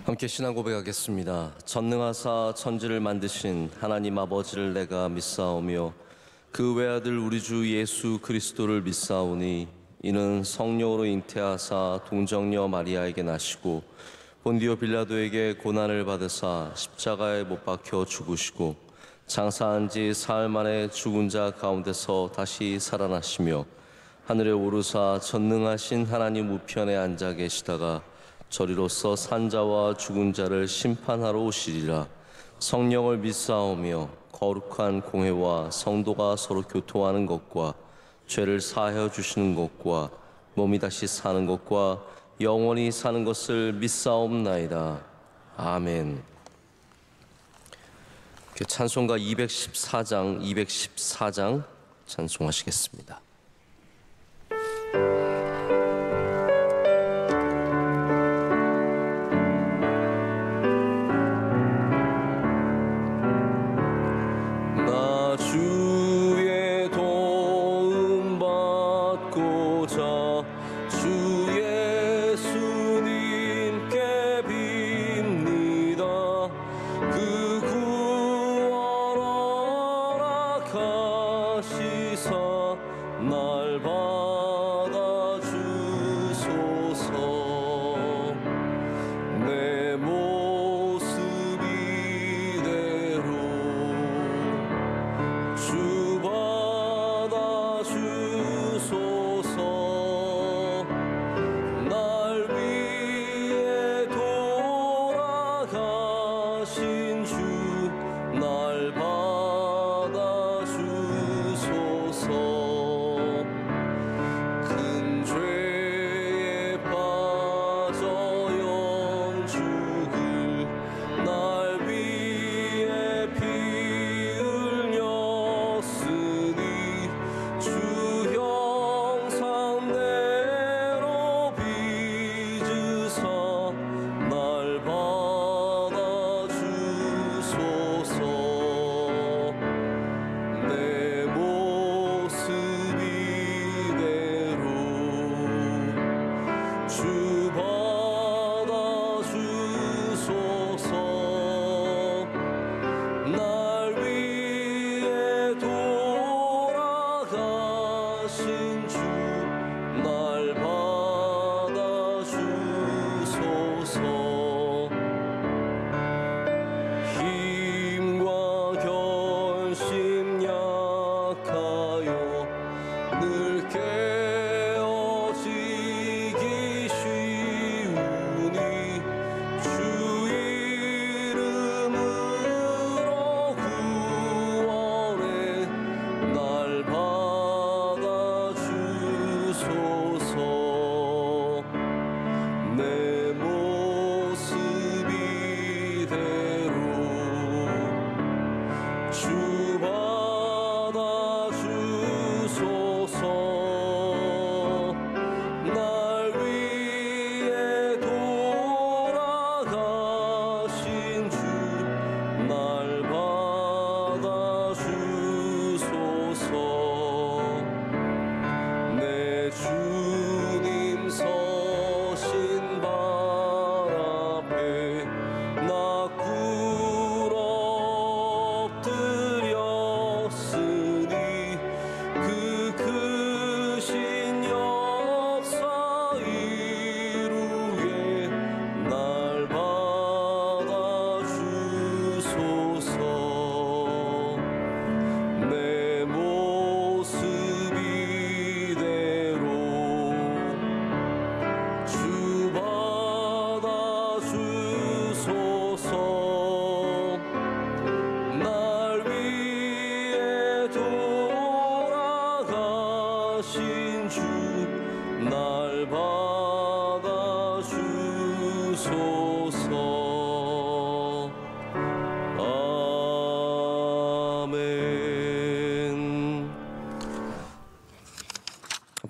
함께 신앙 고백하겠습니다. 전능하사 천지를 만드신 하나님 아버지를 내가 믿사오며 그 외아들 우리 주 예수 그리스도를 믿사오니 이는 성령으로 잉태하사 동정녀 마리아에게 나시고 본디오 빌라도에게 고난을 받으사 십자가에 못 박혀 죽으시고 장사한 지 사흘 만에 죽은 자 가운데서 다시 살아나시며 하늘에 오르사 전능하신 하나님 우편에 앉아 계시다가 저리로서 산자와 죽은 자를 심판하러 오시리라. 성령을 믿사오며 거룩한 공회와 성도가 서로 교통하는 것과 죄를 사하여 주시는 것과 몸이 다시 사는 것과 영원히 사는 것을 믿사옵나이다. 아멘. 찬송가 214장 찬송하시겠습니다.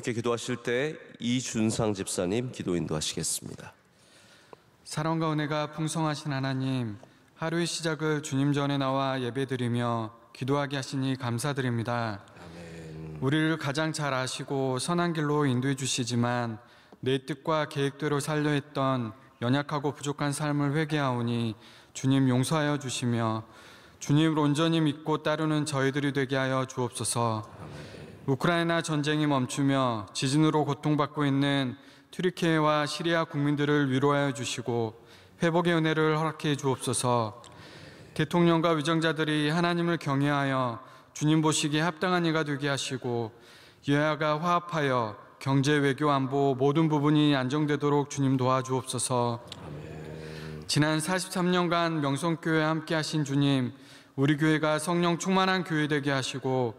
함께 기도하실 때 이준상 집사님 기도 인도하시겠습니다. 사랑과 은혜가 풍성하신 하나님, 하루의 시작을 주님 전에 나와 예배드리며 기도하게 하시니 감사드립니다. 아멘. 우리를 가장 잘 아시고 선한 길로 인도해 주시지만 내 뜻과 계획대로 살려 했던 연약하고 부족한 삶을 회개하오니 주님 용서하여 주시며 주님을 온전히 믿고 따르는 저희들이 되게 하여 주옵소서. 우크라이나 전쟁이 멈추며 지진으로 고통받고 있는 튀르키예와 시리아 국민들을 위로하여 주시고 회복의 은혜를 허락해 주옵소서. 대통령과 위정자들이 하나님을 경외하여 주님 보시기에 합당한 이가 되게 하시고 여야가 화합하여 경제, 외교, 안보 모든 부분이 안정되도록 주님 도와주옵소서. 지난 43년간 명성교회와 함께 하신 주님, 우리 교회가 성령 충만한 교회 되게 하시고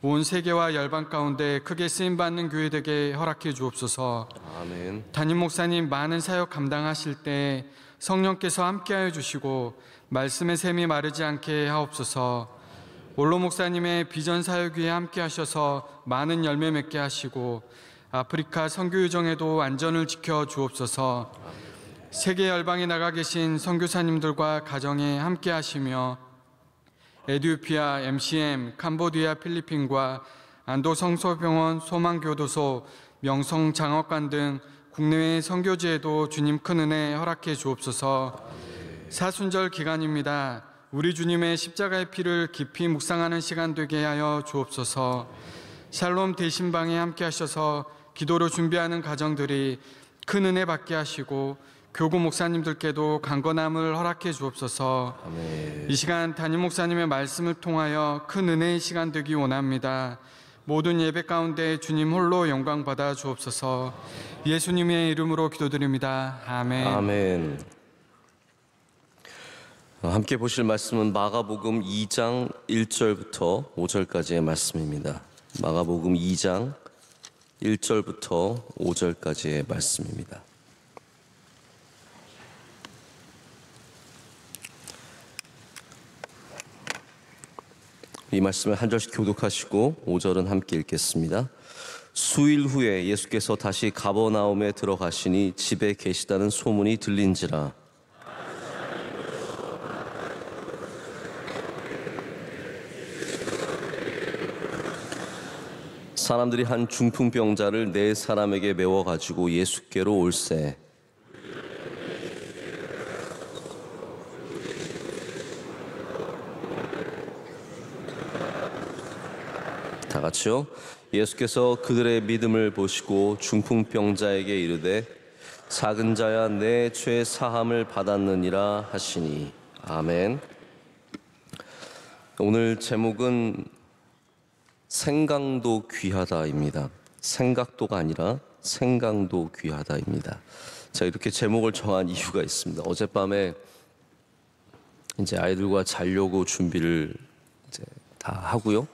온 세계와 열방 가운데 크게 쓰임받는 교회 되게 허락해 주옵소서. 아멘. 담임 목사님 많은 사역 감당하실 때 성령께서 함께하여 주시고 말씀의 샘이 마르지 않게 하옵소서. 올로 목사님의 비전 사역 위에 함께 하셔서 많은 열매 맺게 하시고 아프리카 선교 유정에도 안전을 지켜 주옵소서. 세계 열방에 나가 계신 선교사님들과 가정에 함께 하시며 에티오피아, MCM, 캄보디아, 필리핀과 안도 성서병원, 소망교도소, 명성 장학관 등 국내외 선교지에도 주님 큰 은혜 허락해 주옵소서. 사순절 기간입니다. 우리 주님의 십자가의 피를 깊이 묵상하는 시간 되게 하여 주옵소서. 샬롬 대신방에 함께 하셔서 기도로 준비하는 가정들이 큰 은혜 받게 하시고 교구 목사님들께도 강건함을 허락해 주옵소서. 아멘. 이 시간 담임 목사님의 말씀을 통하여 큰 은혜의 시간 되기 원합니다. 모든 예배 가운데 주님 홀로 영광 받아 주옵소서. 예수님의 이름으로 기도드립니다. 아멘. 아멘. 함께 보실 말씀은 마가복음 2장 1절부터 5절까지의 말씀입니다. 마가복음 2장 1절부터 5절까지의 말씀입니다. 이 말씀을 한 절씩 교독하시고 5절은 함께 읽겠습니다. 수일 후에 예수께서 다시 가버나움에 들어가시니 집에 계시다는 소문이 들린지라. 사람들이 한 중풍병자를 네 사람에게 메워 가지고 예수께로 올세. 다 같이요. 예수께서 그들의 믿음을 보시고 중풍병자에게 이르되 작은 자야 내 죄 사함을 받았느니라 하시니. 아멘. 오늘 제목은 생강도 귀하다입니다. 생각도가 아니라 생강도 귀하다입니다. 제가 이렇게 제목을 정한 이유가 있습니다. 어젯밤에 이제 아이들과 자려고 준비를 이제 다 하고요.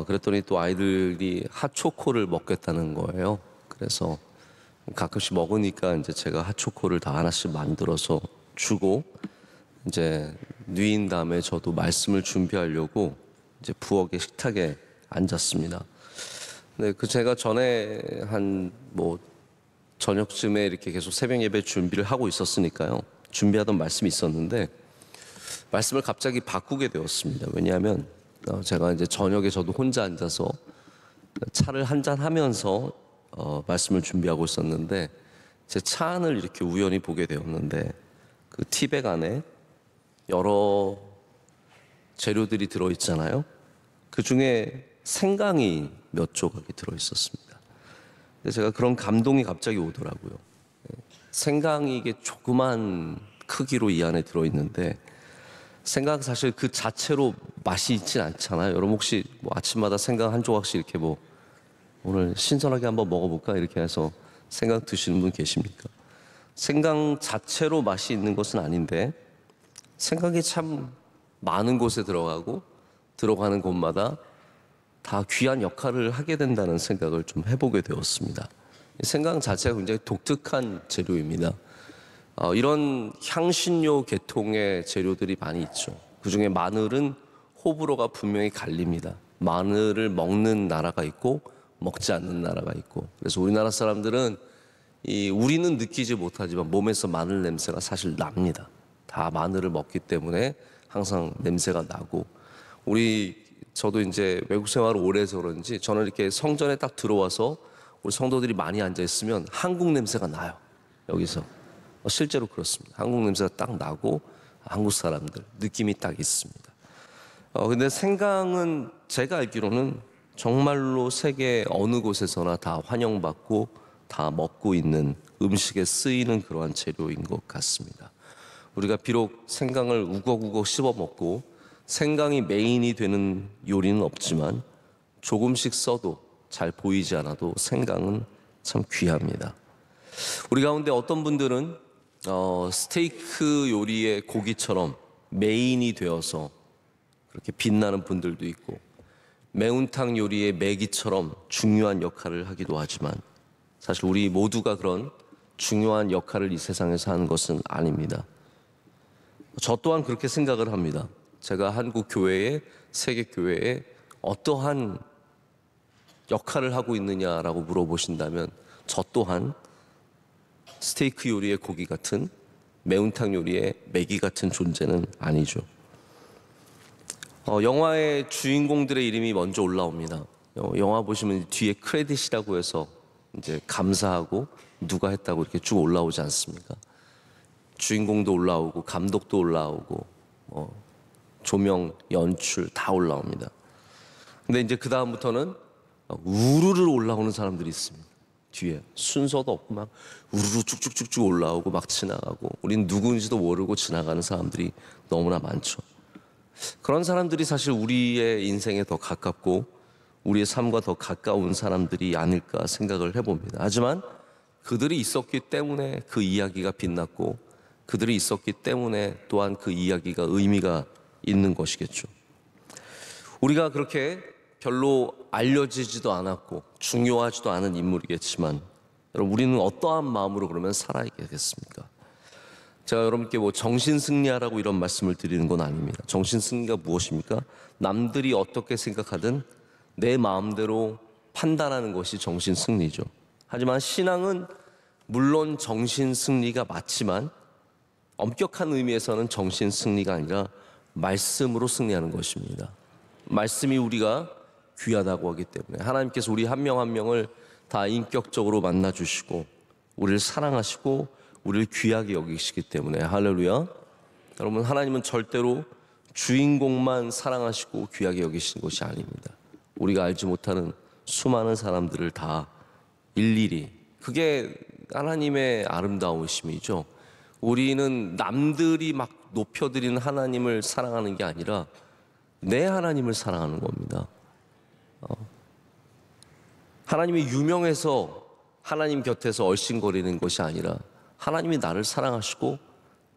그랬더니 또 아이들이 핫초코를 먹겠다는 거예요. 그래서 가끔씩 먹으니까 이제 제가 핫초코를 다 하나씩 만들어서 주고 이제 누인 다음에 저도 말씀을 준비하려고 이제 부엌의 식탁에 앉았습니다. 네, 제가 전에 한 저녁쯤에 이렇게 계속 새벽 예배 준비를 하고 있었으니까요. 준비하던 말씀이 있었는데 말씀을 갑자기 바꾸게 되었습니다. 왜냐하면 제가 이제 저녁에 저도 혼자 앉아서 차를 한잔 하면서 말씀을 준비하고 있었는데 제 차 안을 이렇게 우연히 보게 되었는데 그 티백 안에 여러 재료들이 들어있잖아요. 그 중에 생강이 몇 조각이 들어있었습니다. 근데 제가 그런 감동이 갑자기 오더라고요. 생강이 이게 조그만 크기로 이 안에 들어있는데 생강 사실 그 자체로 맛이 있진 않잖아요. 여러분 혹시 아침마다 생강 한 조각씩 이렇게 오늘 신선하게 한번 먹어볼까 이렇게 해서 생강 드시는 분 계십니까? 생강 자체로 맛이 있는 것은 아닌데 생강이 참 많은 곳에 들어가고 들어가는 곳마다 다 귀한 역할을 하게 된다는 생각을 좀 해보게 되었습니다. 생강 자체가 굉장히 독특한 재료입니다. 이런 향신료 계통의 재료들이 많이 있죠. 그중에 마늘은 호불호가 분명히 갈립니다. 마늘을 먹는 나라가 있고 먹지 않는 나라가 있고, 그래서 우리나라 사람들은 우리는 느끼지 못하지만 몸에서 마늘 냄새가 사실 납니다. 다 마늘을 먹기 때문에 항상 냄새가 나고, 저도 이제 외국 생활을 오래 해서 그런지 저는 이렇게 성전에 딱 들어와서 우리 성도들이 많이 앉아 있으면 한국 냄새가 나요. 여기서 실제로 그렇습니다. 한국 냄새가 딱 나고 한국 사람들 느낌이 딱 있습니다. 근데 생강은 제가 알기로는 정말로 세계 어느 곳에서나 다 환영받고 다 먹고 있는 음식에 쓰이는 그러한 재료인 것 같습니다. 우리가 비록 생강을 우걱우걱 씹어 먹고 생강이 메인이 되는 요리는 없지만 조금씩 써도 잘 보이지 않아도 생강은 참 귀합니다. 우리 가운데 어떤 분들은 스테이크 요리의 고기처럼 메인이 되어서 그렇게 빛나는 분들도 있고 매운탕 요리의 매기처럼 중요한 역할을 하기도 하지만 사실 우리 모두가 그런 중요한 역할을 이 세상에서 하는 것은 아닙니다. 저 또한 그렇게 생각을 합니다. 제가 한국 교회에, 세계 교회에 어떠한 역할을 하고 있느냐라고 물어보신다면 저 또한 스테이크 요리의 고기 같은 매운탕 요리의 매기 같은 존재는 아니죠. 영화의 주인공들의 이름이 먼저 올라옵니다. 영화 보시면 뒤에 크레딧이라고 해서 이제 감사하고 누가 했다고 이렇게 쭉 올라오지 않습니까? 주인공도 올라오고 감독도 올라오고 조명, 연출 다 올라옵니다. 근데 이제 그 다음부터는 우르르 올라오는 사람들이 있습니다. 뒤에 순서도 없고 막 우르르 쭉쭉쭉쭉 올라오고 막 지나가고 우린 누구인지도 모르고 지나가는 사람들이 너무나 많죠. 그런 사람들이 사실 우리의 인생에 더 가깝고 우리의 삶과 더 가까운 사람들이 아닐까 생각을 해봅니다. 하지만 그들이 있었기 때문에 그 이야기가 빛났고 그들이 있었기 때문에 또한 그 이야기가 의미가 있는 것이겠죠. 우리가 그렇게 별로 알려지지도 않았고 중요하지도 않은 인물이겠지만 여러분 우리는 어떠한 마음으로 그러면 살아야겠습니까? 제가 여러분께 정신승리하라고 이런 말씀을 드리는 건 아닙니다. 정신승리가 무엇입니까? 남들이 어떻게 생각하든 내 마음대로 판단하는 것이 정신승리죠. 하지만 신앙은 물론 정신승리가 맞지만 엄격한 의미에서는 정신승리가 아니라 말씀으로 승리하는 것입니다. 말씀이 우리가 귀하다고 하기 때문에 하나님께서 우리 한 명 한 명을 다 인격적으로 만나주시고 우리를 사랑하시고 우리를 귀하게 여기시기 때문에 할렐루야. 여러분 하나님은 절대로 주인공만 사랑하시고 귀하게 여기시는 것이 아닙니다. 우리가 알지 못하는 수많은 사람들을 다 일일이 그게 하나님의 아름다우심이죠. 우리는 남들이 막 높여드리는 하나님을 사랑하는 게 아니라 내 하나님을 사랑하는 겁니다. 하나님이 유명해서 하나님 곁에서 얼씬거리는 것이 아니라 하나님이 나를 사랑하시고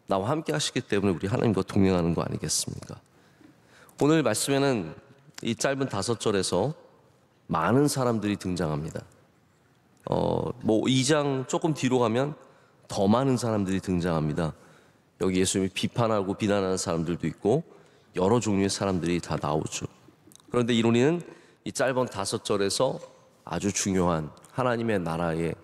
나와 함께 하시기 때문에 우리 하나님과 동행하는 거 아니겠습니까? 오늘 말씀에는 이 짧은 5절에서 많은 사람들이 등장합니다. 2장 조금 뒤로 가면 더 많은 사람들이 등장합니다. 여기 예수님이 비판하고 비난하는 사람들도 있고 여러 종류의 사람들이 다 나오죠. 그런데 이론이는 이 짧은 5절에서 아주 중요한 하나님의 나라의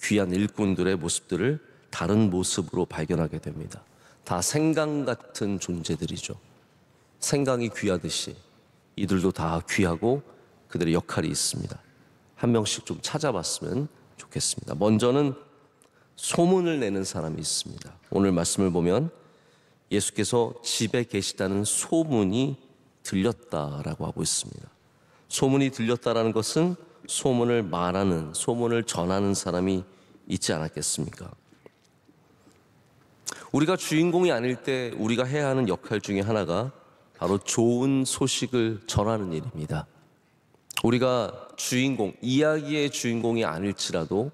귀한 일꾼들의 모습들을 다른 모습으로 발견하게 됩니다. 다 생강 같은 존재들이죠. 생강이 귀하듯이 이들도 다 귀하고 그들의 역할이 있습니다. 한 명씩 좀 찾아봤으면 좋겠습니다. 먼저는 소문을 내는 사람이 있습니다. 오늘 말씀을 보면 예수께서 집에 계시다는 소문이 들렸다라고 하고 있습니다. 소문이 들렸다라는 것은 소문을 말하는, 소문을 전하는 사람이 있지 않았겠습니까? 우리가 주인공이 아닐 때 우리가 해야 하는 역할 중에 하나가 바로 좋은 소식을 전하는 일입니다. 우리가 주인공, 이야기의 주인공이 아닐지라도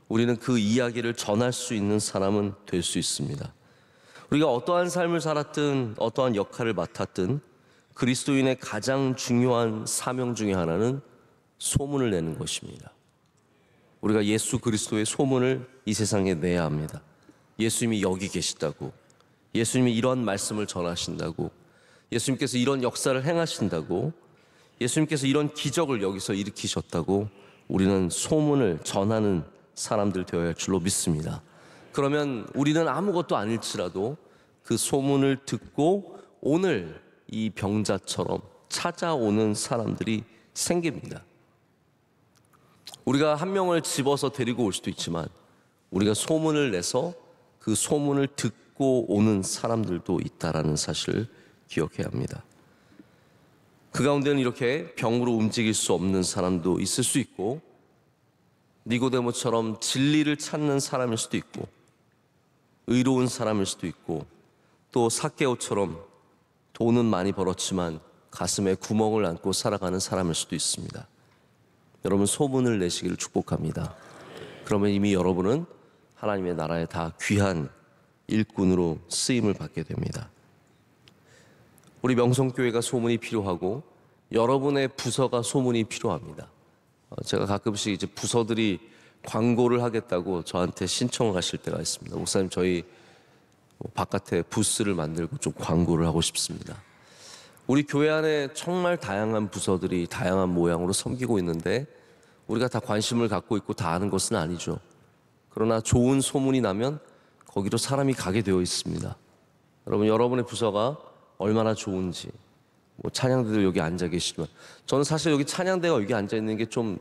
우리는 그 이야기를 전할 수 있는 사람은 될 수 있습니다. 우리가 어떠한 삶을 살았든 어떠한 역할을 맡았든 그리스도인의 가장 중요한 사명 중에 하나는 소문을 내는 것입니다. 우리가 예수 그리스도의 소문을 이 세상에 내야 합니다. 예수님이 여기 계시다고, 예수님이 이런 말씀을 전하신다고, 예수님께서 이런 역사를 행하신다고, 예수님께서 이런 기적을 여기서 일으키셨다고 우리는 소문을 전하는 사람들 되어야 할 줄로 믿습니다. 그러면 우리는 아무것도 아닐지라도 그 소문을 듣고 오늘 이 병자처럼 찾아오는 사람들이 생깁니다. 우리가 한 명을 집어서 데리고 올 수도 있지만 우리가 소문을 내서 그 소문을 듣고 오는 사람들도 있다라는 사실을 기억해야 합니다. 그 가운데는 이렇게 병으로 움직일 수 없는 사람도 있을 수 있고, 니고데모처럼 진리를 찾는 사람일 수도 있고, 의로운 사람일 수도 있고, 또 삭개오처럼 돈은 많이 벌었지만 가슴에 구멍을 안고 살아가는 사람일 수도 있습니다. 여러분, 소문을 내시기를 축복합니다. 그러면 이미 여러분은 하나님의 나라에 다 귀한 일꾼으로 쓰임을 받게 됩니다. 우리 명성교회가 소문이 필요하고 여러분의 부서가 소문이 필요합니다. 제가 가끔씩 이제 부서들이 광고를 하겠다고 저한테 신청을 하실 때가 있습니다. 목사님, 저희 바깥에 부스를 만들고 좀 광고를 하고 싶습니다. 우리 교회 안에 정말 다양한 부서들이 다양한 모양으로 섬기고 있는데 우리가 다 관심을 갖고 있고 다 아는 것은 아니죠. 그러나 좋은 소문이 나면 거기로 사람이 가게 되어 있습니다. 여러분, 여러분의 부서가 얼마나 좋은지, 찬양대들 여기 앉아 계시지만 저는 사실 여기 찬양대가 여기 앉아 있는 게 좀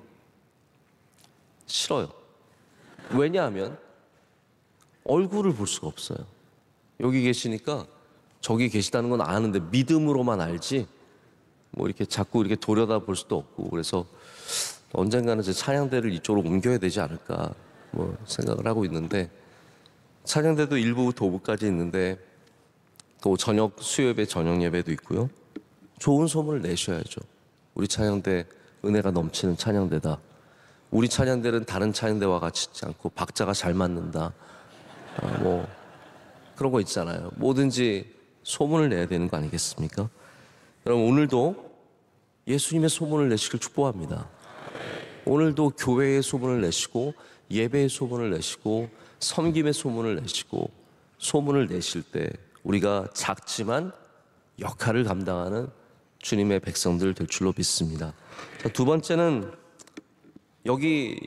싫어요. 왜냐하면 얼굴을 볼 수가 없어요. 여기 계시니까 저기 계시다는 건 아는데 믿음으로만 알지 이렇게 자꾸 이렇게 돌려다 볼 수도 없고, 그래서 언젠가는 제 찬양대를 이쪽으로 옮겨야 되지 않을까 생각을 하고 있는데, 찬양대도 1부부터 5부까지 있는데 또 저녁 수요예배, 저녁 예배도 있고요. 좋은 소문을 내셔야죠. 우리 찬양대 은혜가 넘치는 찬양대다. 우리 찬양대는 다른 찬양대와 같이 있지 않고 박자가 잘 맞는다. 그런 거 있잖아요. 뭐든지 소문을 내야 되는 거 아니겠습니까? 여러분, 오늘도 예수님의 소문을 내시길 축복합니다. 오늘도 교회의 소문을 내시고 예배의 소문을 내시고 섬김의 소문을 내시고, 소문을 내실 때 우리가 작지만 역할을 감당하는 주님의 백성들 될 줄로 믿습니다. 자, 두 번째는 여기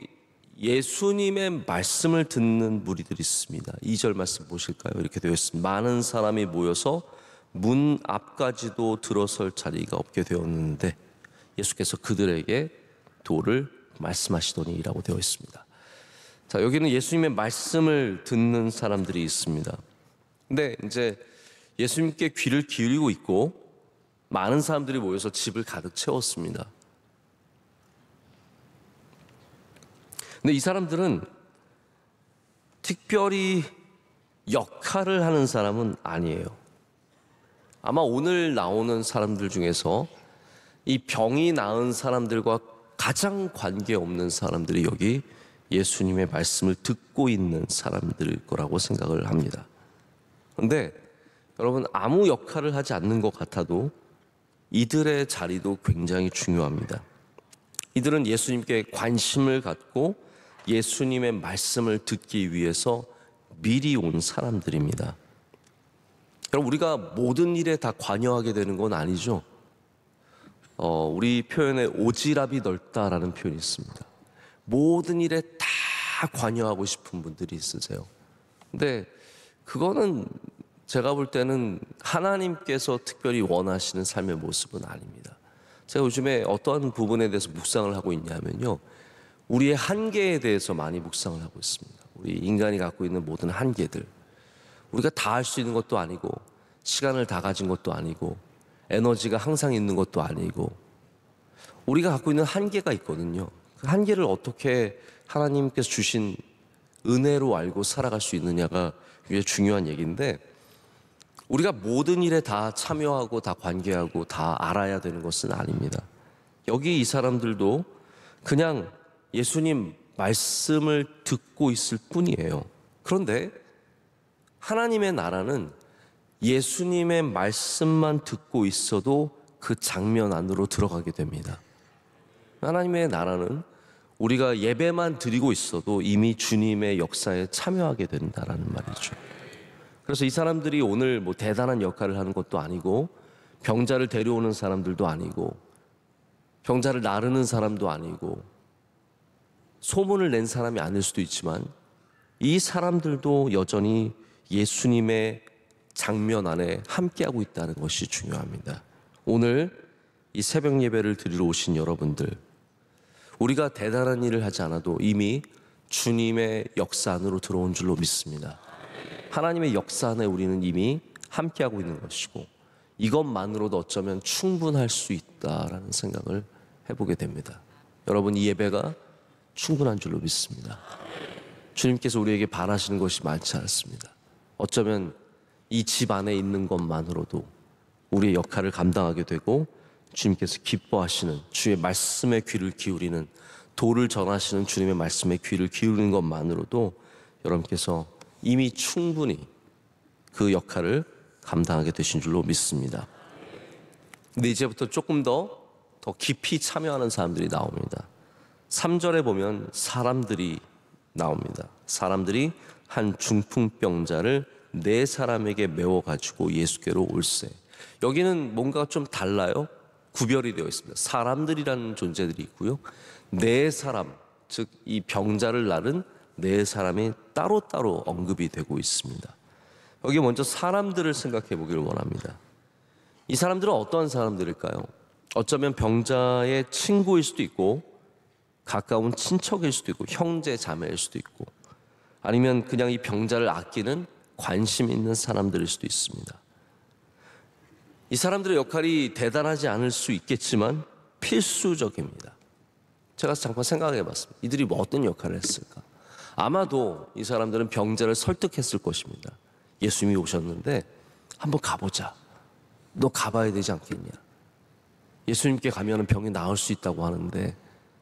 예수님의 말씀을 듣는 무리들이 있습니다. 2절 말씀 보실까요? 이렇게 되어 있습니다. 많은 사람이 모여서 문 앞까지도 들어설 자리가 없게 되었는데 예수께서 그들에게 도를 말씀하시더니 라고 되어 있습니다. 자, 여기는 예수님의 말씀을 듣는 사람들이 있습니다. 근데 이제 예수님께 귀를 기울이고 있고 많은 사람들이 모여서 집을 가득 채웠습니다. 근데 이 사람들은 특별히 역할을 하는 사람은 아니에요. 아마 오늘 나오는 사람들 중에서 이 병이 나은 사람들과 가장 관계없는 사람들이 여기 예수님의 말씀을 듣고 있는 사람들일 거라고 생각을 합니다. 그런데 여러분, 아무 역할을 하지 않는 것 같아도 이들의 자리도 굉장히 중요합니다. 이들은 예수님께 관심을 갖고 예수님의 말씀을 듣기 위해서 미리 온 사람들입니다. 여러분, 우리가 모든 일에 다 관여하게 되는 건 아니죠. 우리 표현에 오지랖이 넓다라는 표현이 있습니다. 모든 일에 다 관여하고 싶은 분들이 있으세요. 근데 그거는 제가 볼 때는 하나님께서 특별히 원하시는 삶의 모습은 아닙니다. 제가 요즘에 어떠한 부분에 대해서 묵상을 하고 있냐면요, 우리의 한계에 대해서 많이 묵상을 하고 있습니다. 우리 인간이 갖고 있는 모든 한계들, 우리가 다 할 수 있는 것도 아니고 시간을 다 가진 것도 아니고 에너지가 항상 있는 것도 아니고 우리가 갖고 있는 한계가 있거든요. 그 한계를 어떻게 하나님께서 주신 은혜로 알고 살아갈 수 있느냐가 굉장히 중요한 얘기인데, 우리가 모든 일에 다 참여하고 다 관계하고 다 알아야 되는 것은 아닙니다. 여기 이 사람들도 그냥 예수님 말씀을 듣고 있을 뿐이에요. 그런데 하나님의 나라는 예수님의 말씀만 듣고 있어도 그 장면 안으로 들어가게 됩니다. 하나님의 나라는 우리가 예배만 드리고 있어도 이미 주님의 역사에 참여하게 된다라는 말이죠. 그래서 이 사람들이 오늘 대단한 역할을 하는 것도 아니고 병자를 데려오는 사람들도 아니고 병자를 나르는 사람도 아니고 소문을 낸 사람이 아닐 수도 있지만 이 사람들도 여전히 예수님의 장면 안에 함께하고 있다는 것이 중요합니다. 오늘 이 새벽 예배를 드리러 오신 여러분들, 우리가 대단한 일을 하지 않아도 이미 주님의 역사 안으로 들어온 줄로 믿습니다. 하나님의 역사 안에 우리는 이미 함께하고 있는 것이고 이것만으로도 어쩌면 충분할 수 있다라는 생각을 해보게 됩니다. 여러분, 이 예배가 충분한 줄로 믿습니다. 주님께서 우리에게 바라시는 것이 많지 않습니다. 어쩌면 이 집 안에 있는 것만으로도 우리의 역할을 감당하게 되고 주님께서 기뻐하시는 주의 말씀에 귀를 기울이는, 도를 전하시는 주님의 말씀에 귀를 기울이는 것만으로도 여러분께서 이미 충분히 그 역할을 감당하게 되신 줄로 믿습니다. 근데 이제부터 조금 더 깊이 참여하는 사람들이 나옵니다. 3절에 보면 사람들이 나옵니다. 사람들이 한 중풍병자를 4사람에게 메워가지고 예수께로 올세. 여기는 뭔가 좀 달라요. 구별이 되어 있습니다. 사람들이라는 존재들이 있고요, 4사람, 즉 이 병자를 낳은 4사람이 따로따로 언급이 되고 있습니다. 여기 먼저 사람들을 생각해 보기를 원합니다. 이 사람들은 어떠한 사람들일까요? 어쩌면 병자의 친구일 수도 있고, 가까운 친척일 수도 있고, 형제 자매일 수도 있고, 아니면 그냥 이 병자를 아끼는 관심 있는 사람들일 수도 있습니다. 이 사람들의 역할이 대단하지 않을 수 있겠지만 필수적입니다. 제가 잠깐 생각해 봤습니다. 이들이 뭐 어떤 역할을 했을까? 아마도 이 사람들은 병자를 설득했을 것입니다. 예수님이 오셨는데 한번 가보자. 너 가봐야 되지 않겠냐? 예수님께 가면 병이 나을 수 있다고 하는데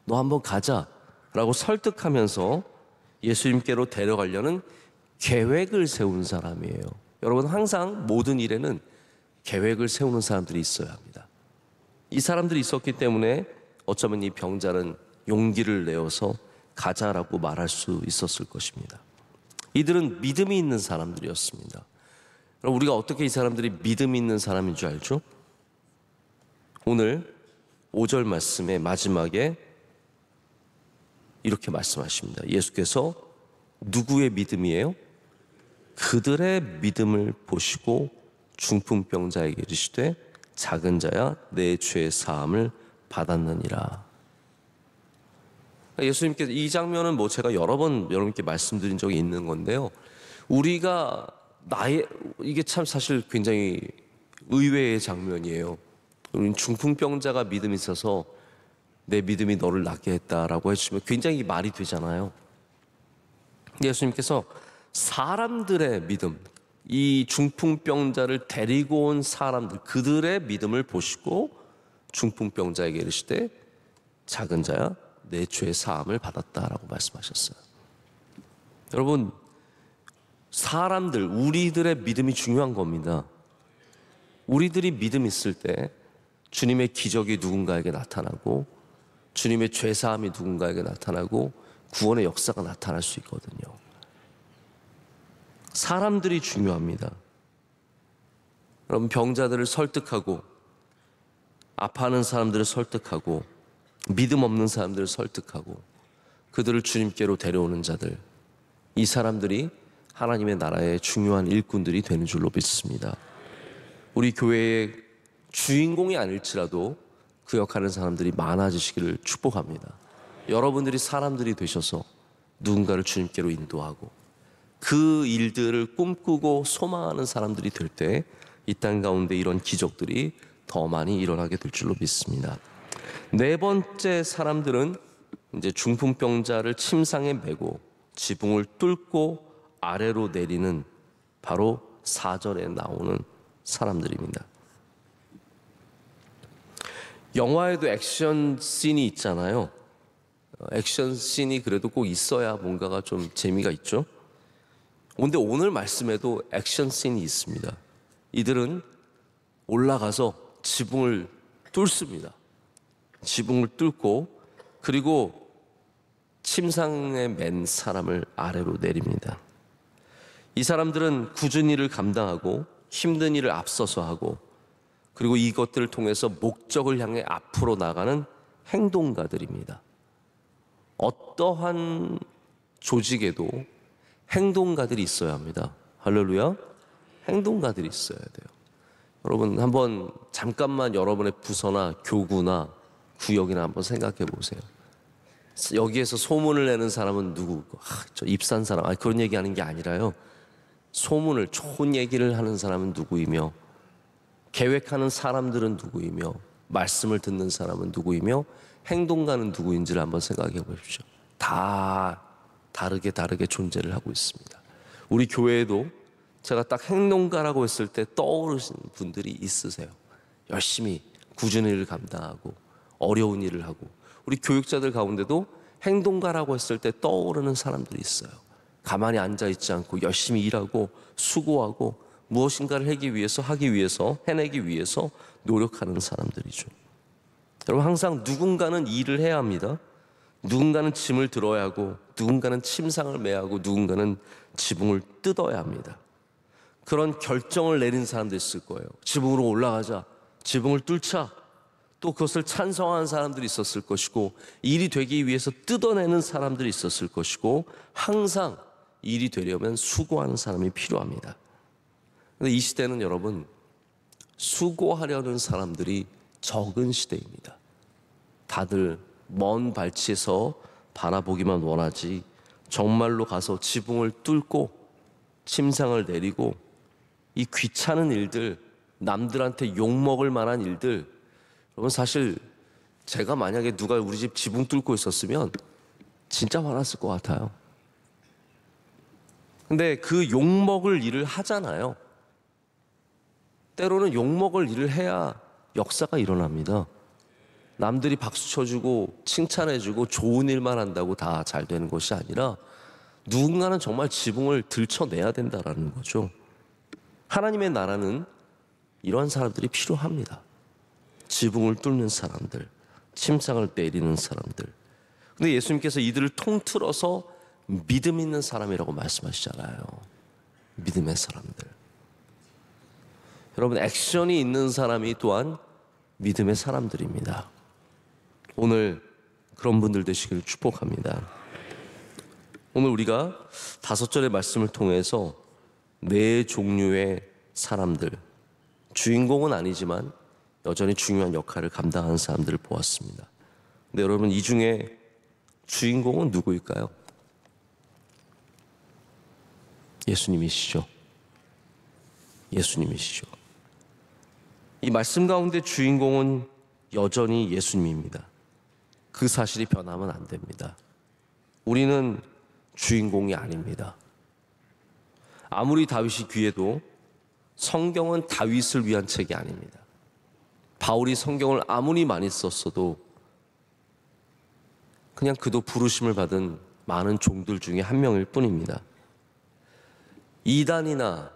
너 한번 가자 라고 설득하면서 예수님께로 데려가려는 계획을 세운 사람이에요. 여러분, 항상 모든 일에는 계획을 세우는 사람들이 있어야 합니다. 이 사람들이 있었기 때문에 어쩌면 이 병자는 용기를 내어서 가자라고 말할 수 있었을 것입니다. 이들은 믿음이 있는 사람들이었습니다. 그럼 우리가 어떻게 이 사람들이 믿음이 있는 사람인 줄 알죠? 오늘 5절 말씀의 마지막에 이렇게 말씀하십니다. 예수께서 누구의 믿음이에요? 그들의 믿음을 보시고 중풍병자에게 이르시되 작은 자야 내 죄 사함을 받았느니라. 예수님께서, 이 장면은 뭐 제가 여러 번 여러분께 말씀드린 적이 있는 건데요, 우리가 이게 참 사실 굉장히 의외의 장면이에요. 우리는 중풍병자가 믿음이 있어서 내 믿음이 너를 낫게 했다라고 해주시면 굉장히 말이 되잖아요. 예수님께서 사람들의 믿음, 이 중풍병자를 데리고 온 사람들, 그들의 믿음을 보시고 중풍병자에게 이르시되 작은 자야 내 죄 사함을 받았다라고 말씀하셨어요. 여러분, 사람들, 우리들의 믿음이 중요한 겁니다. 우리들이 믿음 있을 때 주님의 기적이 누군가에게 나타나고 주님의 죄 사함이 누군가에게 나타나고 구원의 역사가 나타날 수 있거든요. 사람들이 중요합니다. 여러분, 병자들을 설득하고 아파하는 사람들을 설득하고 믿음 없는 사람들을 설득하고 그들을 주님께로 데려오는 자들, 이 사람들이 하나님의 나라의 중요한 일꾼들이 되는 줄로 믿습니다. 우리 교회의 주인공이 아닐지라도 그 역할을 하는 사람들이 많아지시기를 축복합니다. 여러분들이 사람들이 되셔서 누군가를 주님께로 인도하고 그 일들을 꿈꾸고 소망하는 사람들이 될 때 이 땅 가운데 이런 기적들이 더 많이 일어나게 될 줄로 믿습니다. 4번째 사람들은 이제 중풍병자를 침상에 메고 지붕을 뚫고 아래로 내리는 바로 4절에 나오는 사람들입니다. 영화에도 액션 씬이 있잖아요. 액션 씬이 그래도 꼭 있어야 뭔가가 좀 재미가 있죠. 그런데 오늘 말씀에도 액션 씬이 있습니다. 이들은 올라가서 지붕을 뚫습니다. 지붕을 뚫고 그리고 침상에 맨 사람을 아래로 내립니다. 이 사람들은 굳은 일을 감당하고 힘든 일을 앞서서 하고 그리고 이것들을 통해서 목적을 향해 앞으로 나가는 행동가들입니다. 어떠한 조직에도 행동가들이 있어야 합니다. 할렐루야. 행동가들이 있어야 돼요. 여러분, 한번 잠깐만 여러분의 부서나 교구나 구역이나 한번 생각해 보세요. 여기에서 소문을 내는 사람은 누구고, 저 입산 사람, 그런 얘기하는 게 아니라요. 소문을, 좋은 얘기를 하는 사람은 누구이며, 계획하는 사람들은 누구이며, 말씀을 듣는 사람은 누구이며, 행동가는 누구인지를 한번 생각해 보십시오. 다 다르게 존재를 하고 있습니다. 우리 교회에도 제가 딱 행동가라고 했을 때 떠오르시는 분들이 있으세요. 열심히 굳은 일을 감당하고 어려운 일을 하고, 우리 교육자들 가운데도 행동가라고 했을 때 떠오르는 사람들이 있어요. 가만히 앉아있지 않고 열심히 일하고 수고하고 무엇인가를 하기 위해서 해내기 위해서 노력하는 사람들이죠. 여러분, 항상 누군가는 일을 해야 합니다. 누군가는 짐을 들어야 하고, 누군가는 침상을 매야 하고, 누군가는 지붕을 뜯어야 합니다. 그런 결정을 내린 사람도 있을 거예요. 지붕으로 올라가자, 지붕을 뚫자. 또 그것을 찬성하는 사람들이 있었을 것이고, 일이 되기 위해서 뜯어내는 사람들이 있었을 것이고, 항상 일이 되려면 수고하는 사람이 필요합니다. 그런데 이 시대는 여러분, 수고하려는 사람들이 적은 시대입니다. 다들 먼 발치에서 바라보기만 원하지, 정말로 가서 지붕을 뚫고 침상을 내리고 이 귀찮은 일들, 남들한테 욕먹을 만한 일들, 여러분 사실 제가 만약에 누가 우리 집 지붕 뚫고 있었으면 진짜 화났을 것 같아요. 근데 그 욕먹을 일을 하잖아요. 때로는 욕먹을 일을 해야 역사가 일어납니다. 남들이 박수 쳐주고 칭찬해주고 좋은 일만 한다고 다 잘 되는 것이 아니라 누군가는 정말 지붕을 들쳐내야 된다라는 거죠. 하나님의 나라는 이런 사람들이 필요합니다. 지붕을 뚫는 사람들, 침상을 내리는 사람들. 근데 예수님께서 이들을 통틀어서 믿음 있는 사람이라고 말씀하시잖아요. 믿음의 사람들. 여러분, 액션이 있는 사람이 또한 믿음의 사람들입니다. 오늘 그런 분들 되시길 축복합니다. 오늘 우리가 5절의 말씀을 통해서 4종류의 사람들, 주인공은 아니지만 여전히 중요한 역할을 감당하는 사람들을 보았습니다. 근데 여러분, 이 중에 주인공은 누구일까요? 예수님이시죠. 예수님이시죠. 이 말씀 가운데 주인공은 여전히 예수님입니다. 그 사실이 변하면 안 됩니다. 우리는 주인공이 아닙니다. 아무리 다윗이 귀해도 성경은 다윗을 위한 책이 아닙니다. 바울이 성경을 아무리 많이 썼어도 그냥 그도 부르심을 받은 많은 종들 중에 한 명일 뿐입니다. 이단이나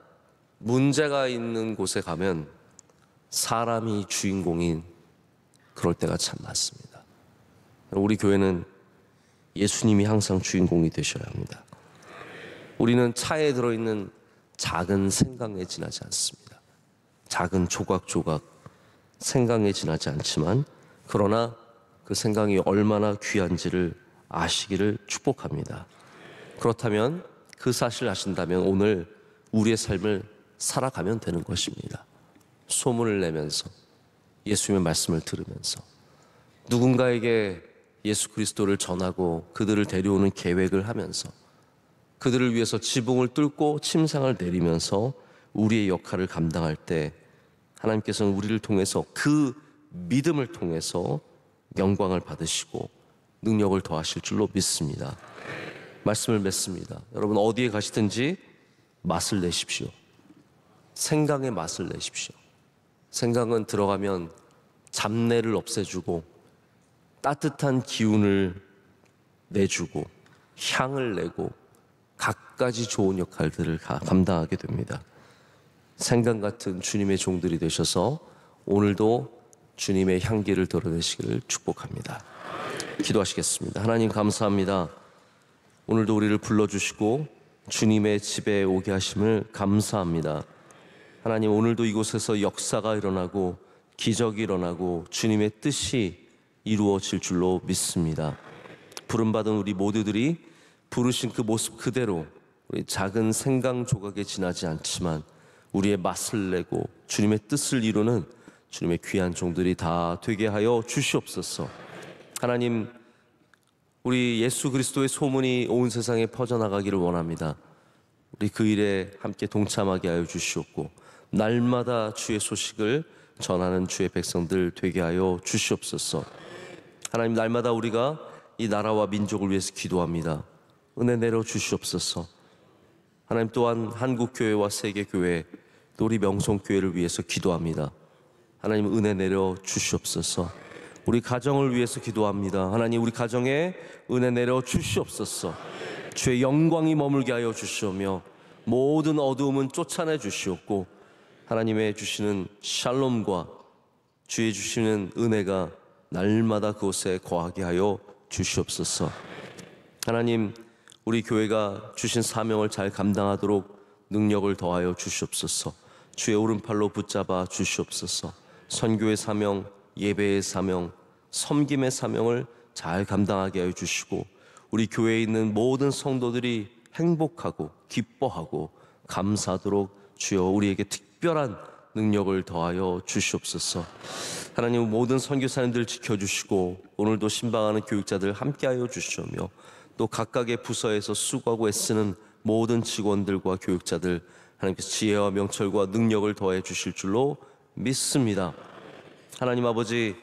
문제가 있는 곳에 가면 사람이 주인공인 그럴 때가 참 많습니다. 우리 교회는 예수님이 항상 주인공이 되셔야 합니다. 우리는 차에 들어있는 작은 생강에 지나지 않습니다. 작은 조각조각 생강에 지나지 않지만, 그러나 그 생강이 얼마나 귀한지를 아시기를 축복합니다. 그렇다면, 그 사실을 아신다면 오늘 우리의 삶을 살아가면 되는 것입니다. 소문을 내면서, 예수님의 말씀을 들으면서, 누군가에게 예수 그리스도를 전하고 그들을 데려오는 계획을 하면서, 그들을 위해서 지붕을 뚫고 침상을 내리면서 우리의 역할을 감당할 때 하나님께서는 우리를 통해서, 그 믿음을 통해서 영광을 받으시고 능력을 더하실 줄로 믿습니다. 말씀을 맺습니다. 여러분, 어디에 가시든지 맛을 내십시오. 생강의 맛을 내십시오. 생강은 들어가면 잡내를 없애주고 따뜻한 기운을 내주고 향을 내고 갖가지 좋은 역할들을 감당하게 됩니다. 생강 같은 주님의 종들이 되셔서 오늘도 주님의 향기를 드러내시기를 축복합니다. 기도하시겠습니다. 하나님, 감사합니다. 오늘도 우리를 불러주시고 주님의 집에 오게 하심을 감사합니다. 하나님, 오늘도 이곳에서 역사가 일어나고 기적이 일어나고 주님의 뜻이 이루어질 줄로 믿습니다. 부름받은 우리 모두들이 부르신 그 모습 그대로 우리 작은 생강 조각에 지나지 않지만 우리의 맛을 내고 주님의 뜻을 이루는 주님의 귀한 종들이 다 되게 하여 주시옵소서. 하나님, 우리 예수 그리스도의 소문이 온 세상에 퍼져나가기를 원합니다. 우리 그 일에 함께 동참하게 하여 주시옵고 날마다 주의 소식을 전하는 주의 백성들 되게 하여 주시옵소서. 하나님, 날마다 우리가 이 나라와 민족을 위해서 기도합니다. 은혜 내려 주시옵소서. 하나님, 또한 한국교회와 세계교회 또 우리 명성교회를 위해서 기도합니다. 하나님, 은혜 내려 주시옵소서. 우리 가정을 위해서 기도합니다. 하나님, 우리 가정에 은혜 내려 주시옵소서. 주의 영광이 머물게 하여 주시오며 모든 어두움은 쫓아내 주시옵고 하나님의 주시는 샬롬과 주의 주시는 은혜가 날마다 그곳에 거하게 하여 주시옵소서. 하나님, 우리 교회가 주신 사명을 잘 감당하도록 능력을 더하여 주시옵소서. 주의 오른팔로 붙잡아 주시옵소서. 선교의 사명, 예배의 사명, 섬김의 사명을 잘 감당하게 하여 주시고 우리 교회에 있는 모든 성도들이 행복하고 기뻐하고 감사하도록 주여 우리에게 특별한 능력을 더하여 주시옵소서. 하나님, 모든 선교사님들 지켜주시고 오늘도 신방하는 교육자들 함께하여 주시오며 또 각각의 부서에서 수고하고 애쓰는 모든 직원들과 교육자들 하나님께서 지혜와 명철과 능력을 더해 주실 줄로 믿습니다. 하나님 아버지,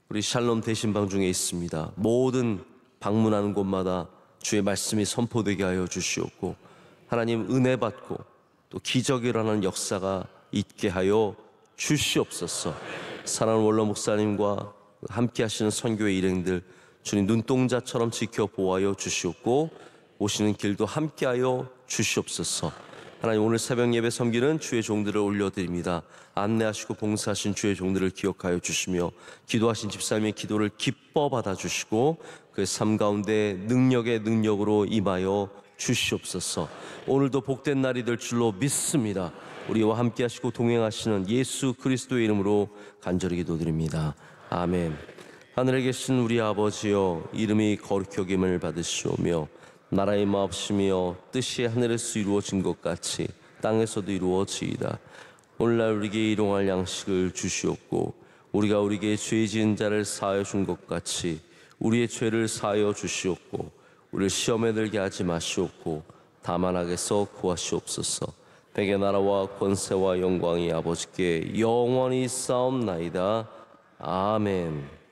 우리 샬롬 대신방 중에 있습니다. 모든 방문하는 곳마다 주의 말씀이 선포되게 하여 주시옵고 하나님, 은혜 받고 또 기적이 일어나는 역사가 있게 하여 주시옵소서. 사랑하는 원로 목사님과 함께 하시는 선교의 일행들 주님 눈동자처럼 지켜 보호하여 주시옵고 오시는 길도 함께하여 주시옵소서. 하나님, 오늘 새벽 예배 섬기는 주의 종들을 올려드립니다. 안내하시고 봉사하신 주의 종들을 기억하여 주시며 기도하신 집사님의 기도를 기뻐 받아주시고 그의 삶 가운데 능력의 능력으로 임하여 주시옵소서. 오늘도 복된 날이 될 줄로 믿습니다. 우리와 함께 하시고 동행하시는 예수 그리스도의 이름으로 간절히 기도드립니다. 아멘. 하늘에 계신 우리 아버지여, 이름이 거룩히 여김을 받으시오며 나라의 마옵시며 뜻이 하늘에서 이루어진 것 같이 땅에서도 이루어지이다. 오늘날 우리에게 일용할 양식을 주시옵고 우리가 우리에게 죄 지은 자를 사하여 준 것 같이 우리의 죄를 사하여 주시옵고 우리를 시험에 들게 하지 마시옵고 다만 악에서 구하시옵소서. 백의 나라와 권세와 영광이 아버지께 영원히 있사옵나이다. 아멘.